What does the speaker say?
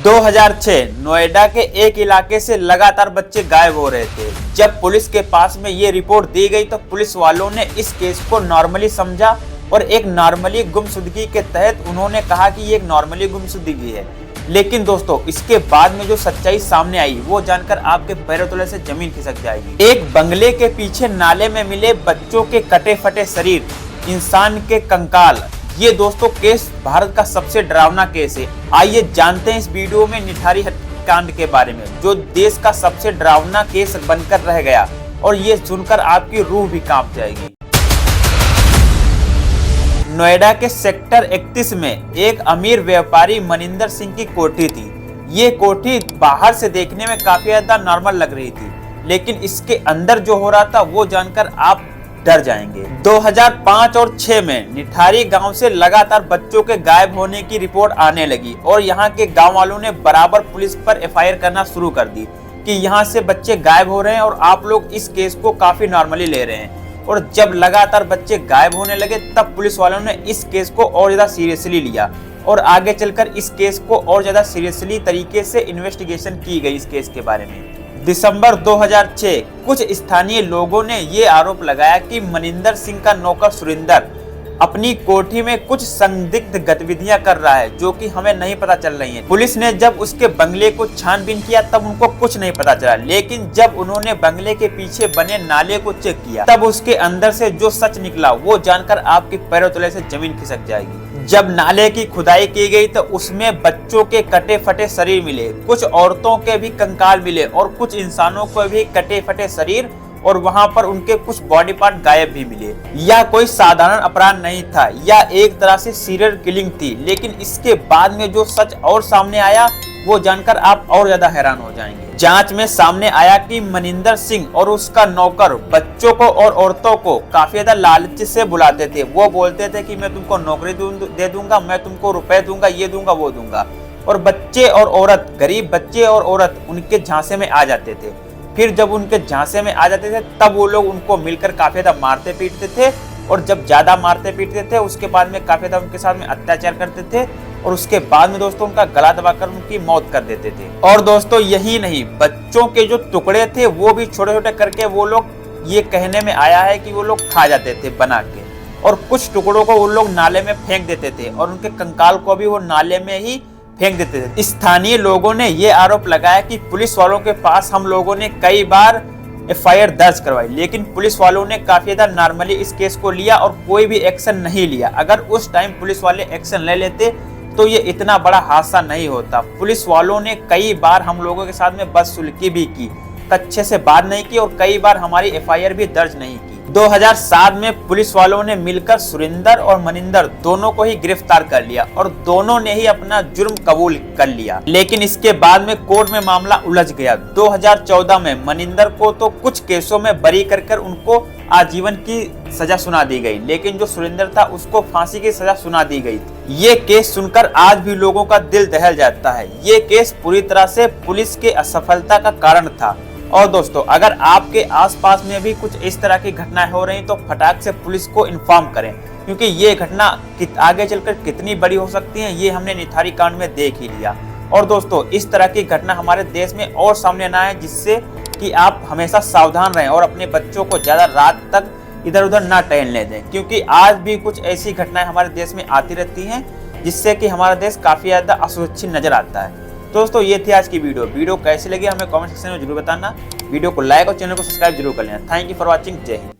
2006 नोएडा के एक इलाके से लगातार बच्चे गायब हो रहे थे। जब पुलिस के पास में ये रिपोर्ट दी गई तो पुलिस वालों ने इस केस को नॉर्मली समझा और एक नॉर्मली गुमशुदगी के तहत उन्होंने कहा कि ये एक नॉर्मली गुमशुदगी है। लेकिन दोस्तों, इसके बाद में जो सच्चाई सामने आई वो जानकर आपके पैरों तले से जमीन खिसक जाएगी। एक बंगले के पीछे नाले में मिले बच्चों के कटे फटे शरीर, इंसान के कंकाल, ये दोस्तों केस भारत का सबसे डरावना केस है। आइए जानते हैं इस वीडियो में निठारी हत्याकांड के बारे में, जो देश का सबसे डरावना केस बनकर रह गया और ये सुनकर आपकी रूह भी कांप जाएगी। नोएडा के सेक्टर 31 में एक अमीर व्यापारी मनिंदर सिंह की कोठी थी। ये कोठी बाहर से देखने में काफी ज्यादा नॉर्मल लग रही थी, लेकिन इसके अंदर जो हो रहा था वो जानकर आप डर जाएंगे। 2005 और 6 में निठारी गांव से लगातार बच्चों के गायब होने की रिपोर्ट आने लगी और यहाँ के गांव वालों ने बराबर पुलिस पर एफआईआर करना शुरू कर दी कि यहाँ से बच्चे गायब हो रहे हैं और आप लोग इस केस को काफी नॉर्मली ले रहे हैं। और जब लगातार बच्चे गायब होने लगे तब पुलिस वालों ने इस केस को और ज्यादा सीरियसली लिया और आगे चलकर इस केस को और ज्यादा सीरियसली तरीके से इन्वेस्टिगेशन की गई इस केस के बारे में। दिसंबर 2006 कुछ स्थानीय लोगों ने ये आरोप लगाया कि मनिंदर सिंह का नौकर सुरिंदर अपनी कोठी में कुछ संदिग्ध गतिविधियां कर रहा है जो कि हमें नहीं पता चल रही है। पुलिस ने जब उसके बंगले को छानबीन किया तब उनको कुछ नहीं पता चला, लेकिन जब उन्होंने बंगले के पीछे बने नाले को चेक किया तब उसके अंदर से जो सच निकला वो जानकर आपके पैरों तले से जमीन खिसक जाएगी। जब नाले की खुदाई की गई तो उसमें बच्चों के कटे फटे शरीर मिले, कुछ औरतों के भी कंकाल मिले और कुछ इंसानों को भी कटे फटे शरीर और वहां पर उनके कुछ बॉडी पार्ट गायब भी मिले। यह कोई साधारण अपराध नहीं था, यह एक तरह से सीरियल किलिंग थी। लेकिन इसके बाद में जो सच और सामने आया वो जानकर आप और ज्यादा हैरान हो जाएंगे। जांच में सामने आया कि मनिंदर सिंह और उसका नौकर बच्चों को और औरतों को काफी ज्यादा लालच से बुलाते थे। वो बोलते थे कि मैं तुमको नौकरी दे दूंगा, मैं तुमको रुपए दूंगा, ये दूंगा, वो दूंगा। और बच्चे और औरत, गरीब बच्चे और औरत उनके झांसे में आ जाते थे। फिर जब उनके झांसे में आ जाते थे तब वो लोग उनको मिलकर काफी ज्यादा मारते पीटते थे और जब ज्यादा मारते पीटते थे उसके बाद में काफी ज्यादा उनके साथ में अत्याचार करते थे और उसके बाद में दोस्तों उनका गला दबाकर उनकी मौत कर देते थे। और दोस्तों यही नहीं, बच्चों के जो टुकड़े थे वो भी छोटे छोटे करके वो लोग, ये कहने में आया है कि वो लोग खा जाते थे बना के, और कुछ टुकड़ों को वो लोग नाले में फेंक देते थे और उनके कंकाल को भी वो नाले में ही फेंक देते थे। स्थानीय लोगों ने ये आरोप लगाया कि पुलिस वालों के पास हम लोगों ने कई बार एफआईआर दर्ज करवाई, लेकिन पुलिस वालों ने काफी ज्यादा नॉर्मली इस केस को लिया और कोई भी एक्शन नहीं लिया। अगर उस टाइम पुलिस वाले एक्शन ले लेते तो ये इतना बड़ा हादसा नहीं होता। पुलिस वालों ने कई बार हम लोगों के साथ में बदसलूकी भी की, अच्छे से बात नहीं की और कई बार हमारी एफआईआर भी दर्ज नहीं की। 2007 में पुलिस वालों ने मिलकर सुरिंदर और मनिंदर दोनों को ही गिरफ्तार कर लिया और दोनों ने ही अपना जुर्म कबूल कर लिया। लेकिन इसके बाद में कोर्ट में मामला उलझ गया। 2014 में मनिंदर को तो कुछ केसों में बरी कर उनको आजीवन की सजा सुना दी गई, लेकिन जो सुरिंदर था उसको फांसी की सजा सुना दी गई। ये केस सुनकर आज भी लोगों का दिल दहल जाता है। ये केस पूरी तरह से पुलिस के असफलता का कारण था। और दोस्तों, अगर आपके आसपास में भी कुछ इस तरह की घटनाएं हो रही तो फटाक से पुलिस को इन्फॉर्म करें, क्योंकि ये घटना आगे चलकर कितनी बड़ी हो सकती है ये हमने निठारी कांड में देख ही लिया। और दोस्तों, इस तरह की घटना हमारे देश में और सामने ना आए, जिससे कि आप हमेशा सावधान रहें और अपने बच्चों को ज्यादा रात तक इधर उधर ना टहलने दें, क्योंकि आज भी कुछ ऐसी घटनाएं हमारे देश में आती रहती हैं जिससे कि हमारा देश काफी ज्यादा असुरक्षित नजर आता है। दोस्तों, ये थी आज की वीडियो कैसी लगी हमें कमेंट सेक्शन में जरूर बताना। वीडियो को लाइक और चैनल को सब्सक्राइब जरूर कर लेना। Thank you for watching. जय हिंद।